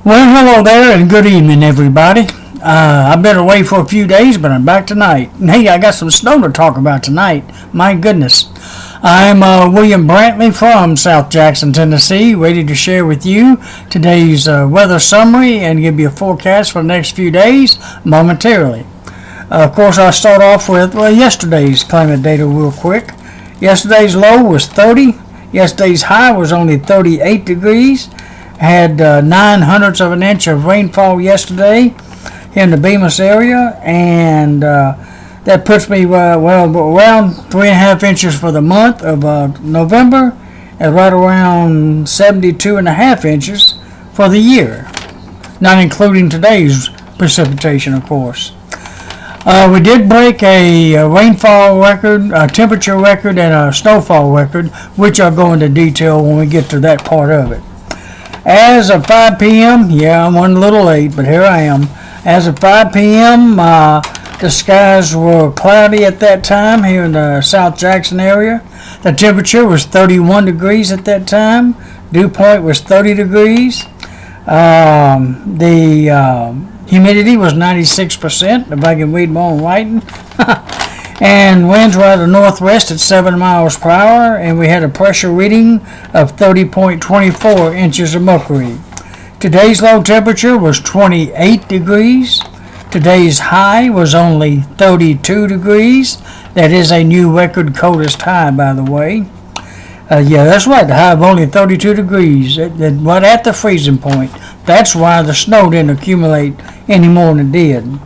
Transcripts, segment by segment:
Well, hello there, and good evening, everybody. I've been away for a few days, but I'm back tonight. And hey, I got some snow to talk about tonight. My goodness. I'm William Brantley from South Jackson, Tennessee, ready to share with you today's weather summary and give you a forecast for the next few days momentarily. Of course, I'll start off with yesterday's climate data real quick. Yesterday's low was 30. Yesterday's high was only 38 degrees. Had 9/100ths of an inch of rainfall yesterday in the Bemis area, and that puts me around 3.5 inches for the month of November, and right around 72.5 inches for the year, not including today's precipitation, of course. We did break a rainfall record, a temperature record, and a snowfall record, which I'll go into detail when we get to that part of it. As of 5 p.m., yeah, I'm running a little late, but here I am. As of 5 p.m., the skies were cloudy at that time here in the South Jackson area. The temperature was 31 degrees at that time. Dew point was 30 degrees. The humidity was 96%, if I can read my own writing. And winds were out of the northwest at 7 miles per hour, and we had a pressure reading of 30.24 inches of mercury. Today's low temperature was 28 degrees. Today's high was only 32 degrees. That is a new record coldest high, by the way. Yeah, that's right, the high of only 32 degrees, right at the freezing point. That's why the snow didn't accumulate any more than it did.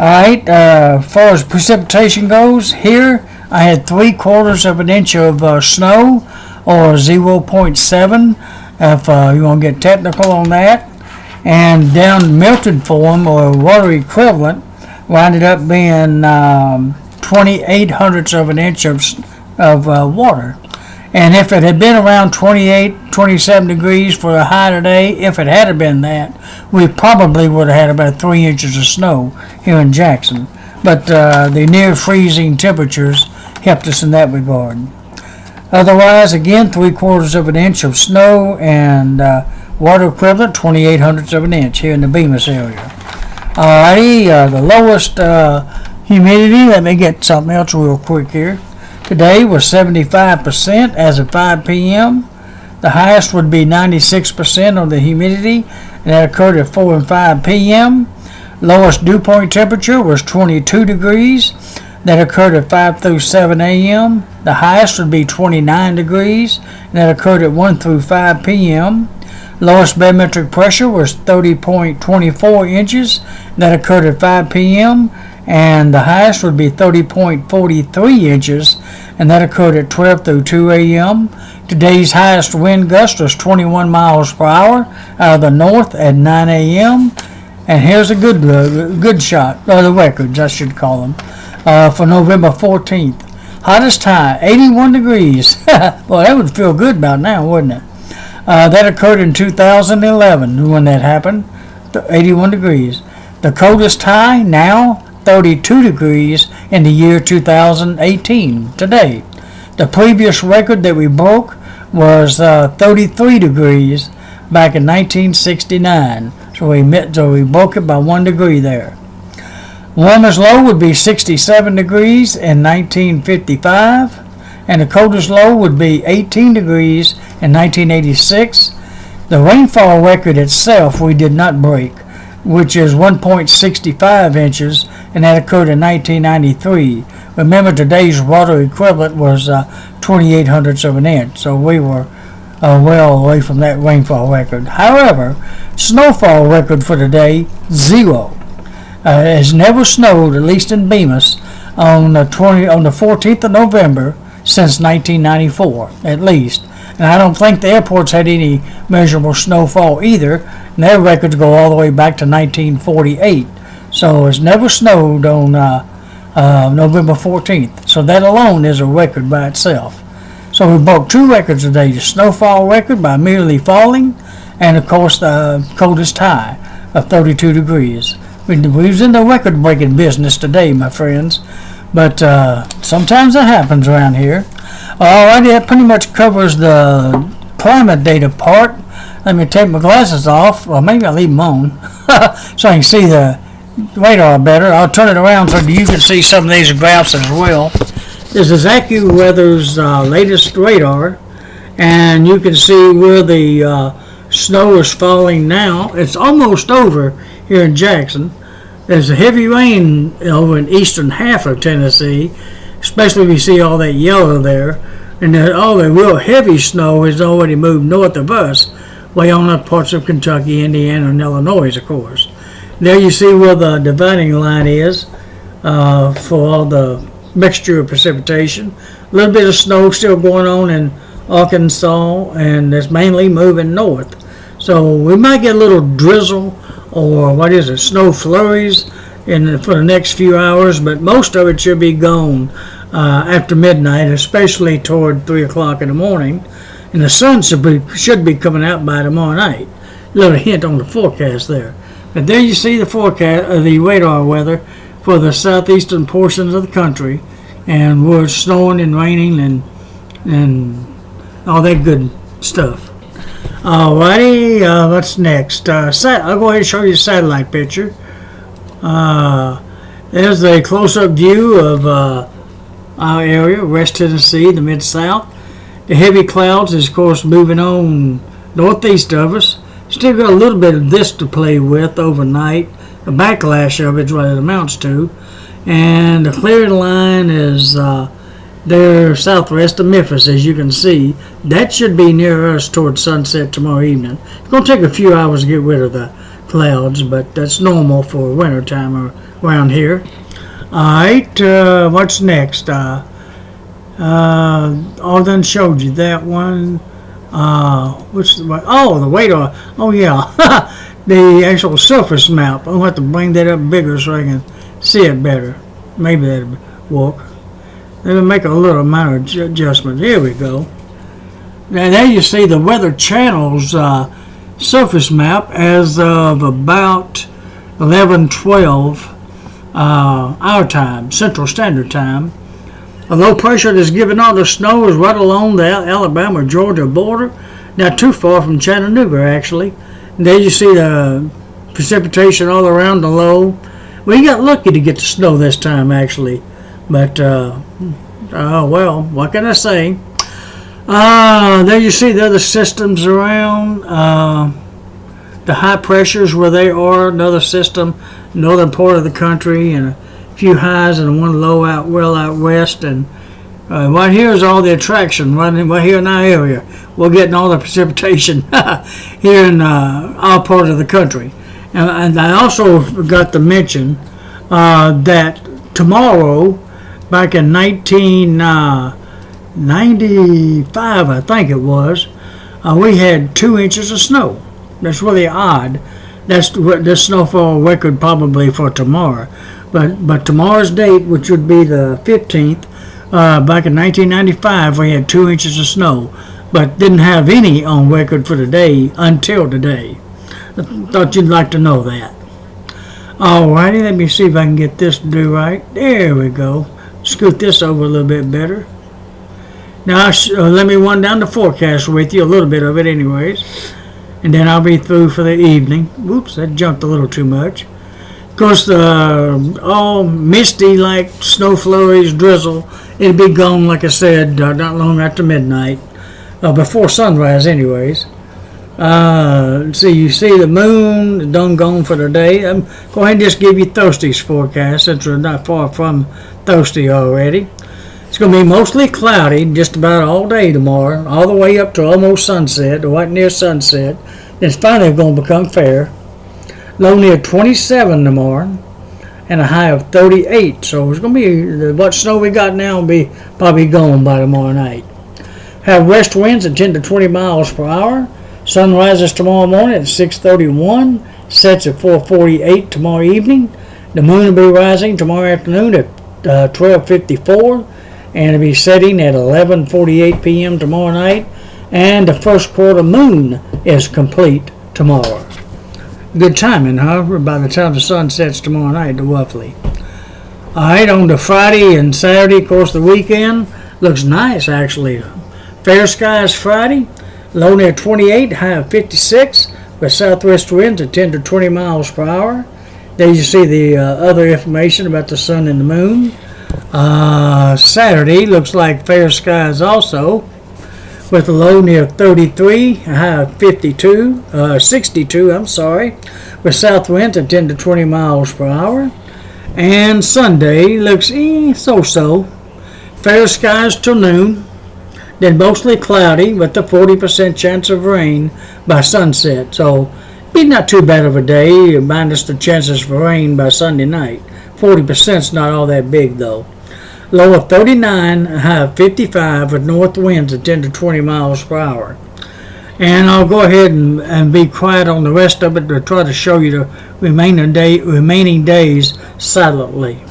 Alright, as far as precipitation goes, here I had 3/4 of an inch of snow, or 0.7, if you want to get technical on that. And down melted form, or water equivalent, wound up being 2/800ths of an inch of water. And if it had been around 28, 27 degrees for the high today, if it had been that, we probably would have had about 3 inches of snow here in Jackson. But the near freezing temperatures helped us in that regard. Otherwise, again, 3/4 of an inch of snow and water equivalent, 2/800ths of an inch here in the Bemis area. Alrighty, the lowest humidity, let me get something else real quick here. Today was 75% as of 5 p.m. The highest would be 96% on the humidity, and that occurred at 4 and 5 p.m. Lowest dew point temperature was 22 degrees. That occurred at 5 through 7 a.m. The highest would be 29 degrees, and that occurred at 1 through 5 p.m. Lowest barometric pressure was 30.24 inches. That occurred at 5 p.m. And the highest would be 30.43 inches, and that occurred at 12 through 2 a.m. Today's highest wind gust was 21 miles per hour out of the north at 9 a.m. And here's a good shot, or the records, I should call them, for November 14th. Hottest high, 81 degrees. Well, that would feel good about now, wouldn't it? That occurred in 2011 when that happened, 81 degrees. The coldest high now, 32 degrees in the year 2018, today. The previous record that we broke was 33 degrees back in 1969. So we broke it by 1 degree there. Warmest low would be 67 degrees in 1955, and the coldest low would be 18 degrees in 1986. The rainfall record itself we did not break, which is 1.65 inches, and that occurred in 1993. Remember, today's water equivalent was 2/800ths of an inch, so we were well away from that rainfall record. However, snowfall record for today, 0. It has never snowed, at least in Bemis, on the 14th of November since 1994, at least. And I don't think the airports had any measurable snowfall either, and their records go all the way back to 1948. So it's never snowed on November 14th. So that alone is a record by itself. So we broke 2 records today, the snowfall record by merely falling, and of course the coldest high of 32 degrees. We was in the record-breaking business today, my friends, but sometimes that happens around here. Alrighty, that pretty much covers the climate data part. Let me take my glasses off. Well, maybe I'll leave them on so I can see the radar better. I'll turn it around so you can see some of these graphs as well. This is AccuWeather's latest radar, and you can see where the snow is falling now. It's almost over here in Jackson. There's a heavy rain over in eastern half of Tennessee, especially if you see all that yellow there. And all the real heavy snow has already moved north of us, way on up parts of Kentucky, Indiana, and Illinois, of course. There you see where the dividing line is for all the mixture of precipitation. A little bit of snow still going on in Arkansas, and it's mainly moving north. So we might get a little drizzle or snow flurries for the next few hours, but most of it should be gone after midnight, especially toward 3 o'clock in the morning. And the sun should be coming out by tomorrow night. A little hint on the forecast there. But there you see the forecast, the radar weather for the southeastern portions of the country, and where it's snowing and raining and all that good stuff. Alrighty, what's next? I'll go ahead and show you the satellite picture. There's a close-up view of our area, West Tennessee, the Mid-South. The heavy clouds is, of course, moving on northeast of us. Still got a little bit of this to play with overnight. The backlash of it is what it amounts to. And the clearing line is there southwest of Memphis, as you can see. That should be near us towards sunset tomorrow evening. It's going to take a few hours to get rid of the clouds, but that's normal for winter time around here. Alright, what's next? I done showed you that one. The radar. Oh yeah, the actual surface map. I'll have to bring that up bigger so I can see it better. Maybe that'll work. Let me make a little minor adjustment. Here we go. Now there you see the Weather Channel's surface map as of about 11:12 our time, Central Standard Time. A low pressure that's giving all the snow is right along the Alabama-Georgia border, not too far from Chattanooga, actually. And there you see the precipitation all around the low. We got lucky to get the snow this time, actually. But, well, what can I say? There you see the other systems around. The high pressures where they are, another system, northern part of the country, and a few highs and one low out west. And right here is all the attraction, right here in our area. We're getting all the precipitation here in our part of the country. And I also forgot to mention that tomorrow, back in 1995, I think it was, we had 2 inches of snow. That's really odd. That's what this snowfall record probably for tomorrow. But tomorrow's date, which would be the 15th, back in 1995, we had 2 inches of snow, but didn't have any on record for today until today. I thought you'd like to know that. Alrighty, let me see if I can get this to do right. There we go. Scoot this over a little bit better. Now, let me run down the forecast with you, a little bit of it anyways, and then I'll be through for the evening. Whoops, that jumped a little too much. Of course, all misty like snow flurries, drizzle, it'll be gone, like I said, not long after midnight, before sunrise anyways. See, you see the moon done gone for the day. Go ahead and just give you Thursday's forecast, since we're not far from Thursday already. It's going to be mostly cloudy just about all day tomorrow, all the way up to almost sunset, or right near sunset. Then it's finally going to become fair. Low near 27 tomorrow, and a high of 38. So it's going to be, what snow we got now will be probably gone by tomorrow night. Have west winds at 10 to 20 miles per hour. Sun rises tomorrow morning at 6:31, sets at 4:48 tomorrow evening. The moon will be rising tomorrow afternoon at 12:54, and it'll be setting at 11:48 p.m. tomorrow night. And the first quarter moon is complete tomorrow. Good timing, huh? By the time the sun sets tomorrow night, roughly. Alright, on to Friday and Saturday, of course, the weekend looks nice, actually. Fair skies Friday. Low near 28, high of 56, with southwest winds at 10 to 20 miles per hour. There you see the other information about the sun and the moon. Saturday looks like fair skies also, with a low near 33, a high of 62, with south winds at 10 to 20 miles per hour. And Sunday looks so-so. Fair skies till noon, then mostly cloudy with a 40% chance of rain by sunset. So, be not too bad of a day, minus the chances for rain by Sunday night. 40% is not all that big though. Low of 39, a high of 55 with north winds at 10 to 20 miles per hour. And I'll go ahead and be quiet on the rest of it to try to show you the remaining days silently.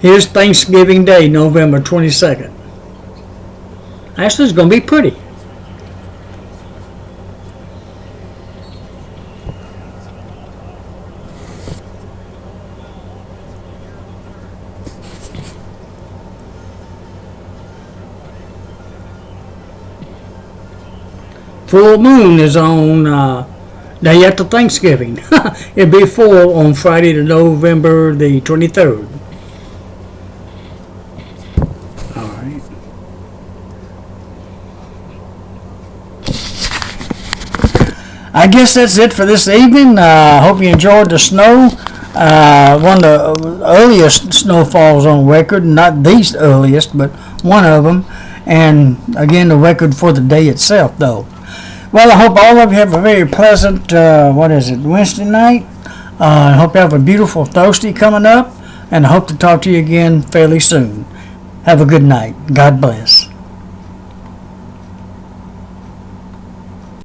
Here's Thanksgiving Day, November 22nd. Actually, it's going to be pretty. Full moon is on day after Thanksgiving. It'll be full on Friday to November the 23rd. I guess that's it for this evening. Hope you enjoyed the snow. One of the earliest snowfalls on record, not the earliest, but one of them. And again, the record for the day itself, though. Well, I hope all of you have a very pleasant, Wednesday night. I hope you have a beautiful Thursday coming up. And I hope to talk to you again fairly soon. Have a good night. God bless.